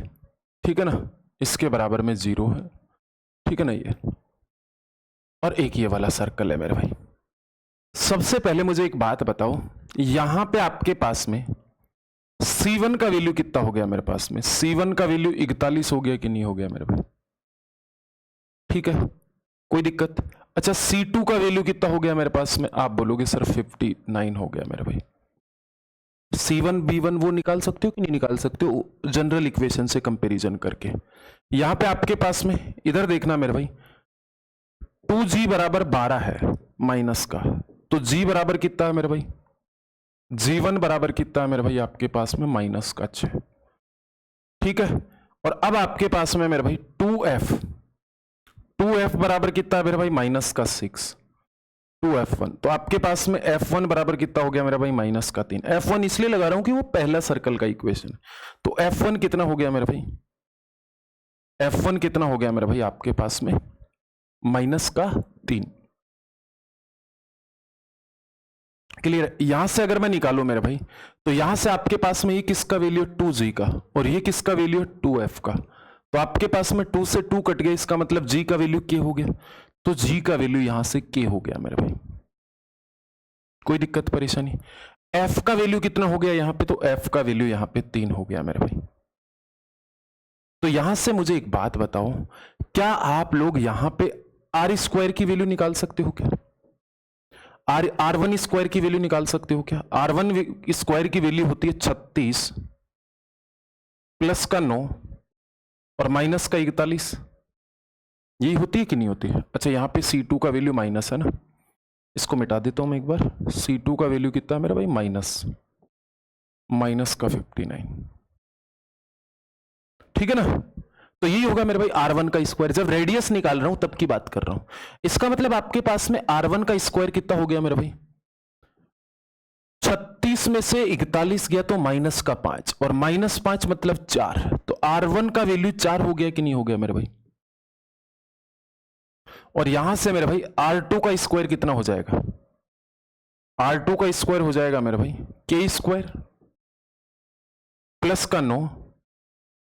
Speaker 1: ठीक है ना, इसके बराबर में 0 है, ठीक है ना, ये, और एक ये वाला सर्कल है मेरे भाई। सबसे पहले मुझे एक बात बताओ, यहां पे आपके पास में C1 का वैल्यू कितना हो गया मेरे पास में? C1 का वैल्यू 41 हो गया कि नहीं हो गया मेरे भाई? ठीक है, कोई दिक्कत? अच्छा, C2 का वैल्यू कितना हो गया मेरे पास में? आप बोलोगे सर 59 हो गया मेरे भाई। C1 B1 वो निकाल सकते हो कि नहीं निकाल सकते हो जनरल इक्वेशन से कंपैरिजन करके? यहां पे आपके पास में इधर देखना मेरे भाई, 2g बराबर 12 है माइनस का, तो g बराबर कितना है मेरे भाई? g1 बराबर कितना है मेरे भाई आपके पास में? -6। ठीक है, और अब आपके पास में मेरे भाई 2f बराबर कितना है मेरे भाई? -6। 2f1, तो आपके पास में f1 बराबर कितना हो गया मेरा भाई माइनस का 3। f1 इसलिए लगा रहा हूं कि वो पहला सर्कल का इक्वेशन है। तो f1 कितना हो गया मेरा भाई, f1 कितना हो गया मेरा भाई आपके पास में माइनस का 3। क्लियर? यहां से अगर मैं निकालू मेरे भाई, तो यहां से आपके पास में ये किसका वैल्यू 2g का और ये किसका वैल्यू 2f का। तो आपके पास में 2 से 2 कट गया, इसका मतलब g का वैल्यू k हो गया। तो g का वैल्यू यहां से k हो गया मेरे भाई। कोई दिक्कत परेशानी? f का वैल्यू कितना हो गया यहां पे, तो f का वैल्यू यहां पे 3 हो गया मेरे भाई। तो यहां से मुझे एक बात बताओ, क्या आप लोग यहां पे r स्क्वायर की वैल्यू निकाल सकते हो क्या? R1 स्क्वायर की वैल्यू निकाल सकते हो क्या? R1 स्क्वायर की वैल्यू होती है 36 प्लस का 9 और माइनस का 41। यही होती है कि नहीं होती है? अच्छा, यहां पे C2 का वैल्यू माइनस है ना, इसको मिटा देता हूं मैं एक बार। C2 का वैल्यू कितना है मेरा भाई, माइनस का 59। ठीक है ना? तो यही होगा मेरे भाई R1 का स्क्वायर। जब रेडियस निकाल रहा हूं तब की बात कर रहा हूं। इसका मतलब आपके पास में R1 का स्क्वायर कितना हो गया मेरे भाई, 36 में से 41 गया तो माइनस का 5 और माइनस 5 मतलब 4। तो R1 का वैल्यू 4 हो गया कि नहीं हो गया मेरे भाई? और यहां से मेरे भाई R2 का स्क्वायर कितना हो जाएगा, R2 का स्क्वायर हो जाएगा मेरे भाई k स्क्वायर प्लस का 9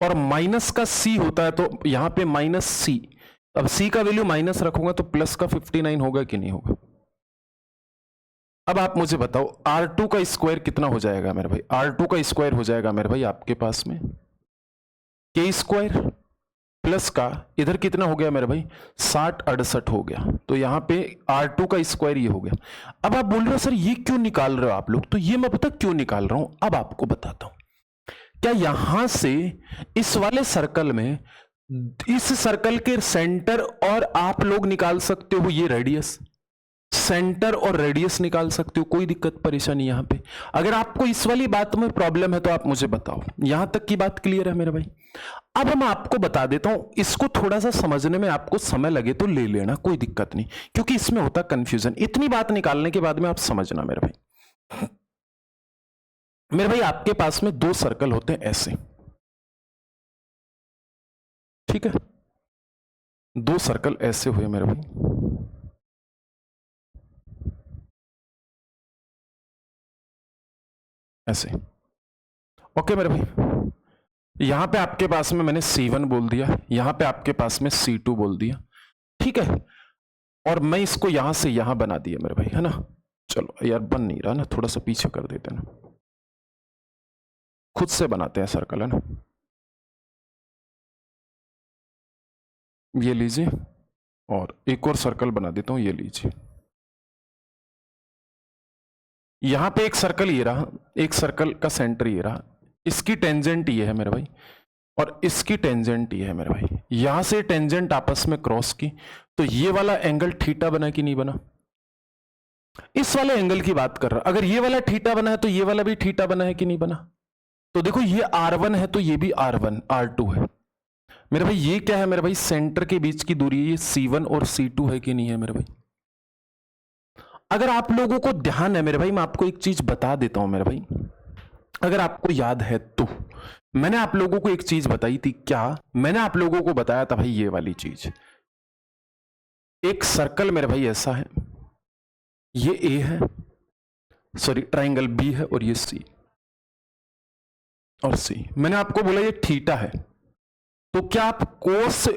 Speaker 1: और माइनस का c होता है, तो यहां पे माइनस c। अब c का वैल्यू माइनस रखूंगा तो प्लस का 59 होगा कि नहीं होगा? अब आप मुझे बताओ R2 का स्क्वायर कितना हो जाएगा मेरे भाई? R2 का स्क्वायर हो जाएगा मेरे भाई आपके पास में k स्क्वायर प्लस का इधर कितना हो गया मेरे भाई 60-68 हो गया। तो यहां पे R2 का स्क्वायर ये हो गया। अब आप बोल रहे हो सर ये क्यों निकाल रहे हो आप लोग? तो ये मैं पता क्यों निकाल रहा हूं, अब आपको बताता हूं। क्या यहां से इस वाले सर्कल में, इस सर्कल के सेंटर और आप लोग निकाल सकते हो ये रेडियस, सेंटर और रेडियस निकाल सकते हो, कोई दिक्कत परेशानी यहां पे? अगर आपको इस वाली बात में प्रॉब्लम है तो आप मुझे बताओ। यहां तक की बात क्लियर है मेरे भाई? अब मैं आपको बता देता हूं, इसको थोड़ा सा समझने में आपको समय लगे तो ले लेना, कोई दिक्कत नहीं, क्योंकि इसमें होता कंफ्यूजन। इतनी बात निकालने के बाद में आप समझना मेरे भाई। मेरे भाई आपके पास में 2 सर्कल होते हैं ऐसे, ठीक है? 2 सर्कल ऐसे हुए मेरे भाई, ऐसे। ओके मेरे भाई, यहां पे आपके पास में मैंने C1 बोल दिया, यहां पे आपके पास में C2 बोल दिया, ठीक है? और मैं इसको यहां से यहां बना दिया मेरे भाई, है ना? चलो यार बन नहीं रहा ना, थोड़ा सा पीछे कर देते ना, खुद से बनाते हैं सर्कल, है ना? ये लीजिए और एक और सर्कल बना देता हूं, ये लीजिए। यहां पे एक सर्कल ये रहा, एक सर्कल का सेंटर ये रहा, इसकी टेंजेंट ये है मेरे भाई और इसकी टेंजेंट ये है मेरे भाई। यहां से टेंजेंट आपस में क्रॉस की, तो ये वाला एंगल थीटा बना कि नहीं बना? इस वाले एंगल की बात कर रहा, अगर ये वाला थीटा बना है तो ये वाला भी थीटा बना है कि नहीं बना? तो देखो ये R1 है तो ये भी R1 R2 है मेरे भाई। ये क्या है मेरे भाई, सेंटर के बीच की दूरी, ये C1 और C2 है कि नहीं है मेरे भाई? अगर आप लोगों को ध्यान है मेरे भाई, मैं आपको एक चीज बता देता हूं मेरे भाई, अगर आपको याद है तो मैंने आप लोगों को एक चीज बताई थी। क्या मैंने आप लोगों को बताया था भाई? ये वाली चीज, एक सर्कल मेरे भाई ऐसा है, ये A है, सॉरी ट्राइंगल B है और ये C और C। मैंने आपको बोला ये थीटा है, तो क्या आप कोस,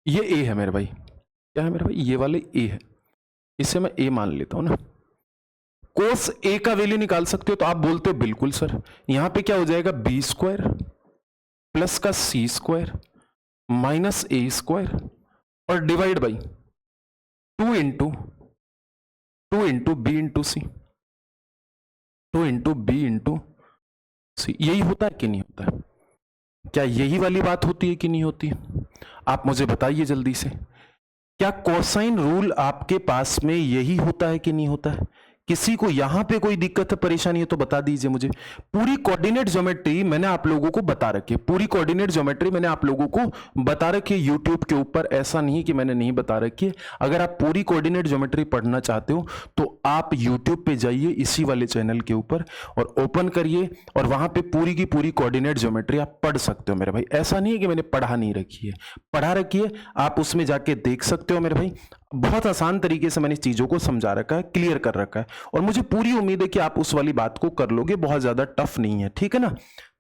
Speaker 1: ये A है मेरे भाई, क्या है मेरे भाई? ये वाले A है, इसे मैं A मान लेता हूं ना। कोस A का वैल्यू निकाल सकते हो? तो आप बोलते हो बिल्कुल सर। यहां पे क्या हो जाएगा, B स्क्वायर प्लस का C square minus A square और divide by 2 into B into C, 2 into B into C। यही होता है कि नहीं होता है? क्या यही वाली बात होती है कि नहीं होती है? आप मुझे बताइए जल्दी से, क्या कोसाइन रूल आपके पास में यही होता है कि नहीं होता है? किसी को यहां पे कोई दिक्कत परेशानी है तो बता दीजिए मुझे। पूरी कोऑर्डिनेट ज्योमेट्री मैंने आप लोगों को बता रखी है, पूरी कोऑर्डिनेट ज्योमेट्री मैंने आप लोगों को बता रखी है यूट्यूब के ऊपर, ऐसा नहीं कि मैंने नहीं बता रखी है। अगर आप पूरी कोऑर्डिनेट ज्योमेट्री पढ़ना चाहते हो तो आप यूट्यूब पे जाइए इसी वाले चैनल के ऊपर और ओपन करिए और वहां पे पूरी की पूरी कोऑर्डिनेट ज्योमेट्री आप पढ़ सकते हो मेरे भाई। ऐसा नहीं है कि मैंने पढ़ा नहीं रखी है, पढ़ा रखी है, आप उसमें जाके देख सकते हो मेरे भाई। बहुत आसान तरीके से मैंने इस चीजों को समझा रखा है, क्लियर कर रखा है, और मुझे पूरी उम्मीद है कि आप उस वाली बात को कर लोगे, बहुत ज्यादा टफ नहीं है, ठीक है ना।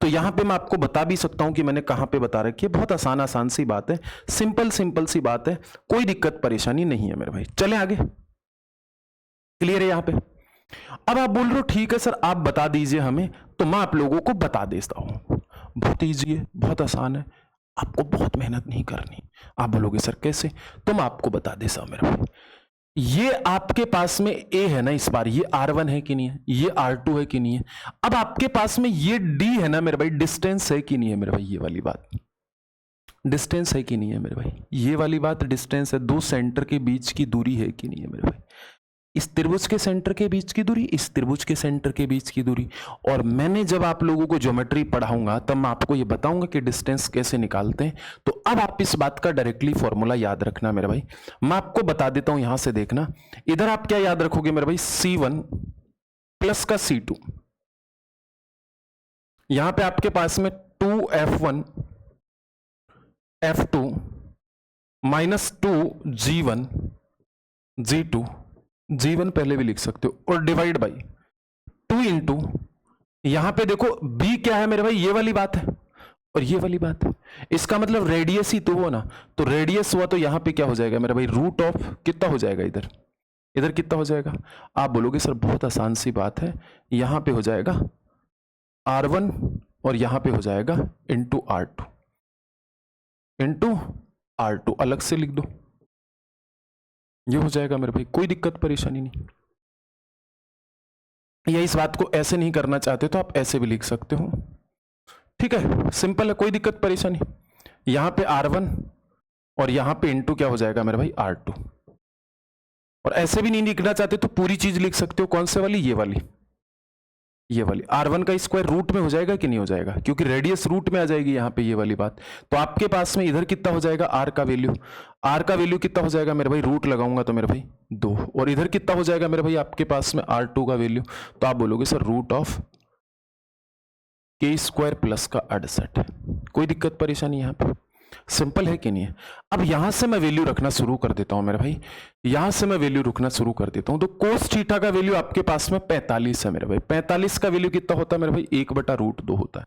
Speaker 1: तो यहां पे मैं आपको बता भी सकता हूं कि मैंने कहां पे बता रखी है, बहुत आसान सी बात है, सिंपल सी बात है, कोई दिक्कत परेशानी नहीं है मेरे भाई। चले आगे, क्लियर है यहां पे। अब आप बोल रहे हो ठीक है सर आप बता दीजिए हमें, तो मैं आप लोगों को बता देता हूं। बहुत ईजी है, बहुत आसान है, आपको बहुत मेहनत नहीं करनी। आप बोलोगे सर कैसे, तो मैं आपको बता देता हूं मेरे भाई। ये आपके पास में ए है ना, इस बार ये R1 है कि नहीं है, ये R2 है कि नहीं है। अब आपके पास में ये D है ना मेरे भाई, डिस्टेंस है कि नहीं है मेरे भाई, ये वाली बात डिस्टेंस है कि नहीं है मेरे भाई, ये वाली बात डिस्टेंस है। दो सेंटर के बीच की दूरी है कि नहीं है मेरे भाई, इस त्रिभुज के सेंटर के बीच की दूरी, इस त्रिभुज के सेंटर के बीच की दूरी। और मैंने जब आप लोगों को ज्योमेट्री पढ़ाऊंगा तब मैं आपको ये बताऊंगा कि डिस्टेंस कैसे निकालते हैं। तो अब आप इस बात का डायरेक्टली फॉर्मूला याद रखना मेरे भाई, मैं आपको बता देता हूं, यहां से देखना। इधर आप क्या याद रखोगे मेरे भाई, C1 प्लस का C2, यहां पे आपके पास में 2F1 F2 minus 2G1 G2, G1 पहले भी लिख सकते हो, और डिवाइड बाई 2 इंटू, यहां पे देखो B क्या है मेरे भाई, ये वाली बात है और ये वाली बात है, इसका मतलब रेडियस ही तो हो ना, तो रेडियस हुआ तो यहां पे क्या हो जाएगा मेरे भाई, रूट ऑफ कितना हो जाएगा, इधर इधर कितना हो जाएगा। आप बोलोगे सर बहुत आसान सी बात है, यहां पे हो जाएगा R1 और यहां पे हो जाएगा इंटू R2 अलग से लिख दो, ये हो जाएगा मेरे भाई, कोई दिक्कत परेशानी नहीं। या इस बात को ऐसे नहीं करना चाहते तो आप ऐसे भी लिख सकते हो, ठीक है, सिंपल है, कोई दिक्कत परेशानी। यहां पे R1 और यहां पे इंटू क्या हो जाएगा मेरे भाई, R2। और ऐसे भी नहीं लिखना चाहते तो पूरी चीज लिख सकते हो, कौन से वाली, ये वाली R1 का स्क्वायर रूट में हो जाएगा कि नहीं हो जाएगा, क्योंकि रेडियस रूट में आ जाएगी यहाँ पे, ये वाली बात। तो आपके पास में इधर कितना हो जाएगा, R का वैल्यू कितना हो जाएगा मेरे भाई, रूट लगाऊंगा तो मेरे भाई 2, और इधर कितना हो जाएगा मेरे भाई आपके पास में R2 का वैल्यू, तो आप बोलोगे sir root of k square plus का 68। कोई दिक्कत परेशानी यहाँ पे, सिंपल है कि नहीं है। अब यहां से मैं वैल्यू रखना शुरू कर देता हूं मेरे भाई, यहां से मैं वैल्यू रखना शुरू कर देता हूं। तो कोस थीटा का वैल्यू आपके पास में 45 है मेरे भाई, 45 का वैल्यू कितना होता है मेरे भाई, 1/√2 होता है,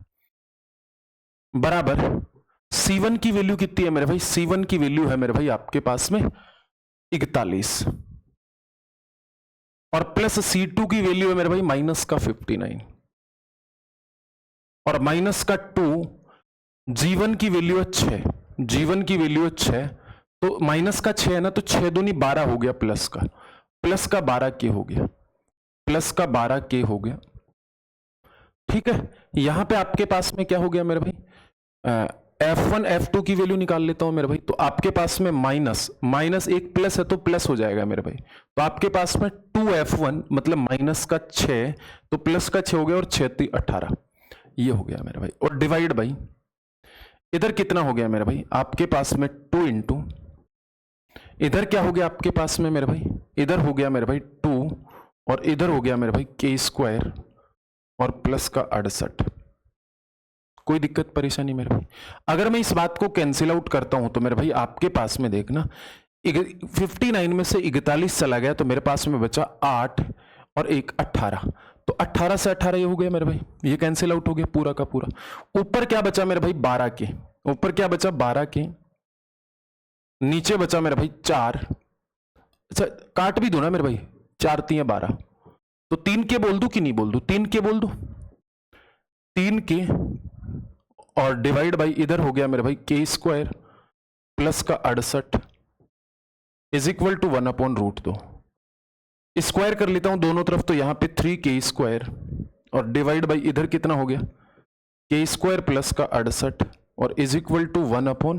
Speaker 1: बराबर C1 की वैल्यू कितनी है मेरे भाई, C1 की वैल्यू है मेरे भाई आपके पास में 41, और प्लस C2 की वैल्यू है मेरे भाई माइनस का 59, और माइनस का 2, G1 की वैल्यू है 6, G1 की वैल्यू है 6, तो माइनस का 6 है ना, तो 6 दूनी 12 हो गया, प्लस का 12K हो गया, हो गया, ठीक है। यहां पे आपके पास में क्या हो गया मेरे भाई, F1 F2 की वैल्यू निकाल लेता हूं मेरे भाई, तो आपके पास में माइनस एक प्लस है तो प्लस हो जाएगा मेरे भाई, तो आपके पास में 2F1 मतलब माइनस का 6, तो प्लस का 6 हो गया, और 6 18, ये हो गया मेरे भाई, और डिवाइड बाई इधर कितना हो गया मेरे भाई आपके पास में 2 इंटू, इधर क्या हो गया आपके पास में मेरे भाई, इधर हो गया मेरे भाई 2, और इधर हो गया मेरे भाई k स्क्वायर और प्लस का 68। कोई दिक्कत परेशानी मेरे भाई। अगर मैं इस बात को कैंसिल आउट करता हूं तो मेरे भाई आपके पास में देखना 59 में से 41 चला गया, तो मेरे पास में बचा 8 और 1 18, तो 18 से 18 ये हो गया मेरे भाई, ये कैंसिल आउट हो गया पूरा का पूरा। ऊपर क्या बचा मेरे भाई 12K, ऊपर क्या बचा 12K, नीचे बचा मेरे भाई 4, अच्छा काट भी दो ना मेरे भाई, 4 3 12, तो 3K बोल दूं कि नहीं बोल दूं, 3K बोल दूं, 3K, और डिवाइड बाई इधर हो गया मेरे भाई k स्क्वायर प्लस का 68 इज इक्वल टू 1/√2। स्क्वायर कर लेता हूं दोनों तरफ, तो यहां पे 3K स्क्वायर और डिवाइड बाई इधर कितना हो गया k स्क्वायर प्लस का 68 और इज इक्वल टू 1/2,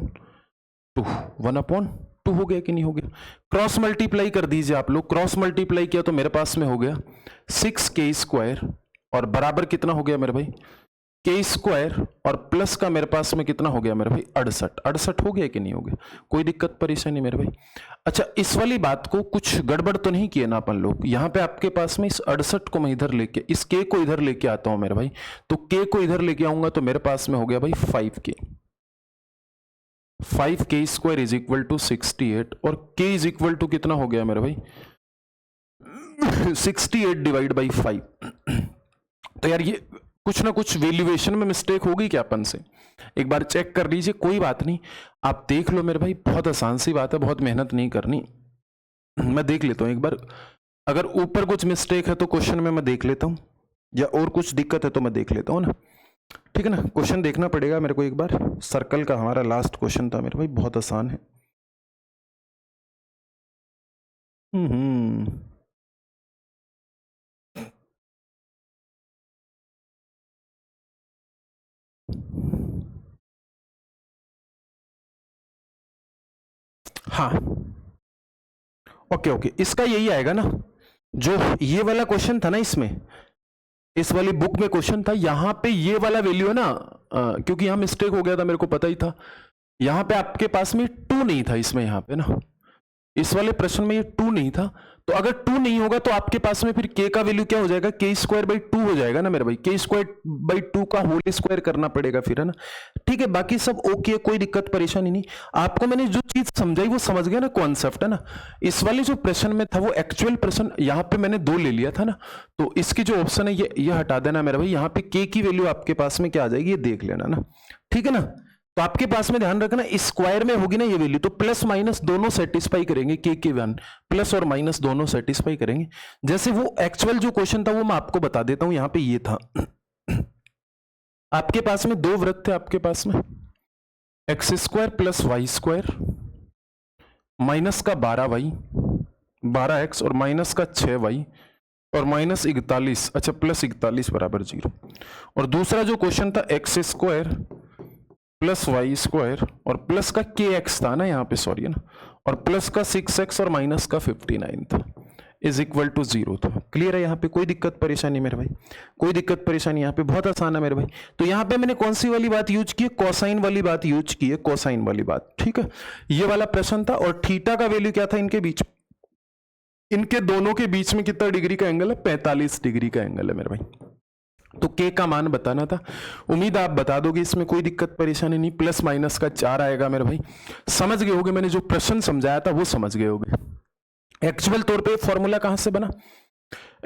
Speaker 1: 2 हो गया कि नहीं हो गया? क्रॉस मल्टीप्लाई कर दीजिए आप लोग, क्रॉस मल्टीप्लाई किया तो मेरे पास में हो गया 6k² और बराबर कितना हो गया मेरे भाई? k² और प्लस का मेरे पास में कितना हो गया मेरे भाई? 68 हो गया कि नहीं हो गया? कोई दिक्कत परेशानी मेरे भाई? अच्छा, इस वाली बात को कुछ गड़बड़ तो नहीं किए ना अपन लोग? यहां पे आपके पास में इस 68 को मैं इधर लेके, इस k को इधर लेके आता हूं मेरे भाई, तो k को इधर लेके आऊंगा तो मेरे पास में हो गया भाई 5k। 5k² is equal to 68 और k इज इक्वल टू कितना हो गया मेरे भाई? 68 डिवाइड बाई 5। तो यार ये कुछ ना कुछ वैल्यूएशन में मिस्टेक होगी क्या अपन से? एक बार चेक कर लीजिए, कोई बात नहीं, आप देख लो मेरे भाई, बहुत आसान सी बात है, बहुत मेहनत नहीं करनी। मैं देख लेता हूं एक बार, अगर ऊपर कुछ मिस्टेक है तो क्वेश्चन में मैं देख लेता हूं, या और कुछ दिक्कत है तो मैं देख लेता हूं ना, ठीक है ना? क्वेश्चन देखना पड़ेगा मेरे को एक बार। सर्कल का हमारा लास्ट क्वेश्चन था मेरे भाई, बहुत आसान है। हाँ, ओके, इसका यही आएगा ना, जो ये वाला क्वेश्चन था ना, इसमें इस वाली बुक में क्वेश्चन था, यहां पे ये वाला वैल्यू है ना, क्योंकि यहां मिस्टेक हो गया था, मेरे को पता ही था। यहां पे आपके पास में 2 नहीं था, इसमें यहां पे ना, इस वाले प्रश्न में ये 2 नहीं था, तो अगर 2 नहीं होगा तो आपके पास में फिर k का वैल्यू क्या हो जाएगा? k² 2 हो जाएगा ना मेरे भाई, k² 2 का होल स्क्वायर करना पड़ेगा फिर, है ना? ठीक है, बाकी सब ओके, कोई दिक्कत परेशानी नहीं। आपको मैंने जो चीज समझाई वो समझ गया ना, कॉन्सेप्ट, है ना? इस वाले जो प्रश्न में था वो एक्चुअल प्रश्न, यहाँ पे मैंने 2 ले लिया था ना, तो इसकी जो ऑप्शन है ये हटा देना मेरे भाई, यहाँ पे k की वैल्यू आपके पास में क्या आ जाएगी ये देख लेना ना, ठीक है ना? तो आपके पास में ध्यान रखना, स्क्वायर में होगी ना ये वैल्यू, तो प्लस माइनस दोनों सेटिस्फाई करेंगे, के वन प्लस और माइनस दोनों सेटिस्फाई करेंगे। जैसे वो एक्चुअल जो क्वेश्चन था वो मैं आपको बता देता हूं, यहां पे ये था आपके पास में 2 वृत्त थे, आपके पास में x² प्लस y² माइनस का 12y 12x और माइनस का 6y और माइनस 41, अच्छा प्लस 41 बराबर 0। और दूसरा जो क्वेश्चन था x² प्लस y² और प्लस का kx था ना यहाँ पे, सॉरी है ना, और प्लस का 6x और माइनस का 59 था, इज इक्वल टू 0 था। क्लियर है? यहाँ पे कोई दिक्कत परेशानी मेरे भाई? कोई दिक्कत परेशानी? यहाँ पे बहुत आसान है मेरे भाई। तो यहाँ पे मैंने कौन सी वाली बात यूज की है? कोसाइन वाली बात यूज की है, कोसाइन वाली बात, ठीक है? ये वाला प्रश्न था, और थीटा का वैल्यू क्या था इनके बीच, इनके दोनों के बीच में कितना डिग्री का एंगल है? 45 डिग्री का एंगल है मेरे भाई। तो k का मान बताना था, उम्मीद आप बता दोगे, इसमें कोई दिक्कत परेशानी नहीं। प्लस माइनस का 4 आएगा मेरे भाई, समझ गए होगे, मैंने जो प्रश्न समझाया था वो समझ गए होगे। एक्चुअल तौर पे फॉर्मूला कहां से बना?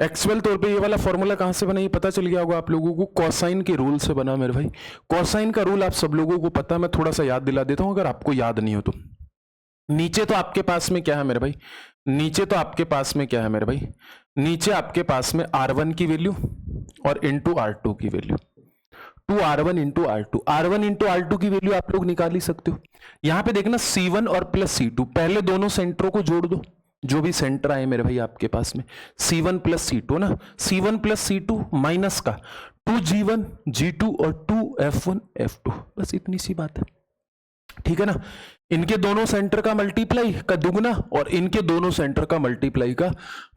Speaker 1: एक्चुअल तौर पे ये वाला फॉर्मूला कहां से बना ये पता चल गया होगा आप लोगों को, कोसाइन के रूल से बना मेरे भाई। कोसाइन का रूल आप सब लोगों को पता है, मैं थोड़ा सा याद दिला देता हूं अगर आपको याद नहीं हो तो। नीचे तो आपके पास में क्या है मेरे भाई? नीचे तो आपके पास में क्या है मेरे भाई? नीचे आपके पास में R1 की वैल्यू और इंटू R2 की value, 2R1 into R2, R1 into R2 की वैल्यू आप लोग निकाल ही सकते हो। यहां पे देखना C1 और प्लस C2, पहले दोनों सेंटरों को जोड़ दो, जो भी सेंटर आए मेरे भाई आपके पास में, C1 प्लस C2 ना, C1 प्लस C2 माइनस का 2G1 G2 और 2F1 F2, बस इतनी सी बात है, ठीक है ना? इनके दोनों सेंटर का मल्टीप्लाई का दुगना और इनके दोनों सेंटर का मल्टीप्लाई का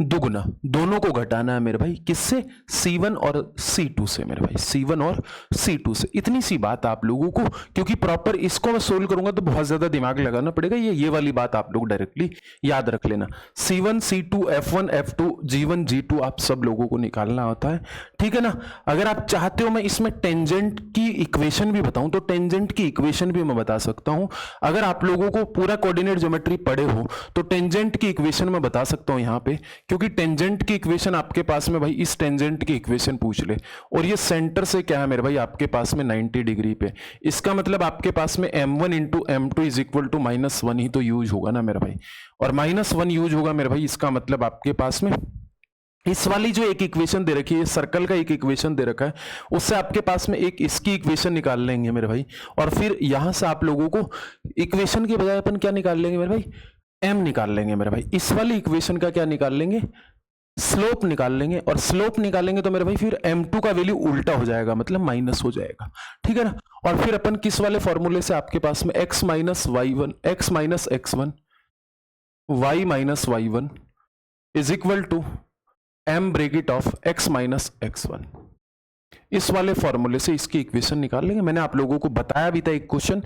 Speaker 1: दुगना, दोनों को घटाना है मेरे भाई, किससे? C1 और C2 से मेरे भाई, C1 और C2 से। इतनी सी बात आप लोगों को, क्योंकि प्रॉपर इसको मैं सोल्व करूंगा तो बहुत ज्यादा दिमाग लगाना पड़ेगा, ये वाली बात आप लोग डायरेक्टली याद रख लेना। C1 C2 F1 F2 G1 G2 आप सब लोगों को निकालना होता है, ठीक है ना? अगर आप चाहते हो मैं इसमें टेंजेंट की इक्वेशन भी बताऊं तो टेंजेंट की इक्वेशन भी मैं बता सकता हूं। अगर आप लोगों को पूरा कोऑर्डिनेट ज्योमेट्री पढ़े हो तो टेंजेंट की इक्वेशन मैं बता सकता हूं यहां पे, क्योंकि टेंजेंट की इक्वेशन आपके पास में भाई, इस टेंजेंट की इक्वेशन पूछ ले, और ये सेंटर से क्या है मेरे भाई आपके पास में 90 डिग्री पे, इसका मतलब आपके पास में m1 into m2 is equal to -1 ही तो यूज होगा ना मेरे भाई, और -1 यूज होगा मेरे भाई, इसका मतलब आपके पास में इस वाली जो एक इक्वेशन दे रखी है, सर्कल का एक इक्वेशन दे रखा है, उससे आपके पास में एक इसकी इक्वेशन निकाल लेंगे मेरे भाई, और फिर यहां से आप लोगों को इक्वेशन के बजाय अपन क्या निकाल लेंगे मेरे भाई? m निकाल लेंगे मेरे भाई। इस वाली इक्वेशन का क्या निकाल लेंगे? स्लोप निकाल लेंगे, और स्लोप निकालेंगे तो मेरे भाई फिर m2 का वैल्यू उल्टा हो जाएगा, मतलब माइनस हो जाएगा, ठीक है ना? और फिर अपन किस वाले फॉर्मूले से, आपके पास में x minus y1 x minus x1 y minus y1 is equal to m bracket of x minus x1। इस वाले फॉर्मूले से इसकी इक्वेशन निकाल लेंगे। मैंने आप लोगों को बताया भी था एक क्वेश्चन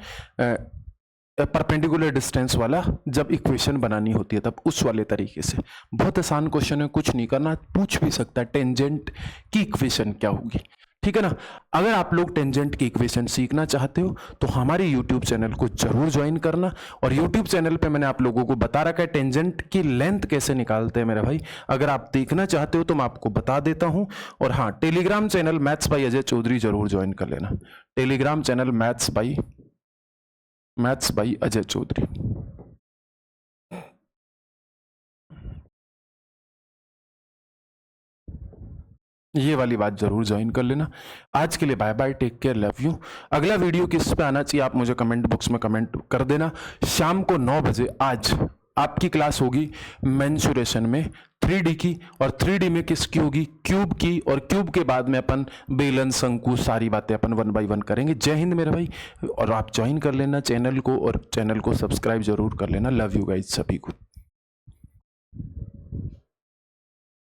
Speaker 1: परपेंडिकुलर डिस्टेंस वाला, जब इक्वेशन बनानी होती है तब उस वाले तरीके से। बहुत आसान क्वेश्चन है, कुछ नहीं करना, पूछ भी सकता है टेंजेंट की इक्वेशन क्या होगी, ठीक है ना। अगर आप लोग टेंजेंट की इक्वेशन सीखना चाहते हो तो हमारे यूट्यूब चैनल को जरूर ज्वाइन करना। और यूट्यूब चैनल पे मैंने आप लोगों को बता रखा है टेंजेंट की लेंथ कैसे निकालते हैं मेरे भाई। अगर आप देखना चाहते हो तो मैं आपको बता देता हूं। और हाँ, Telegram channel maths by Ajay Chaudhary जरूर ज्वाइन कर लेना। Telegram channel maths by Ajay Chaudhary. ये वाली बात जरूर ज्वाइन कर लेना। आज के लिए bye bye, take care, love you. अगला वीडियो किस पे आना चाहिए आप मुझे कमेंट बॉक्स में कमेंट कर देना। शाम को 9 बजे आज आपकी क्लास होगी मेंसुरेशन में 3D की, और 3D में किसकी होगी, क्यूब की, और क्यूब के बाद में अपन बेलन, शंकु, सारी बातें अपन 1 बाय 1 करेंगे। जय हिंद मेरे भाई। और आप ज्वाइन कर लेना चैनल को, और चैनल को सब्सक्राइब जरूर कर लेना। लव यू गाइज सभी को।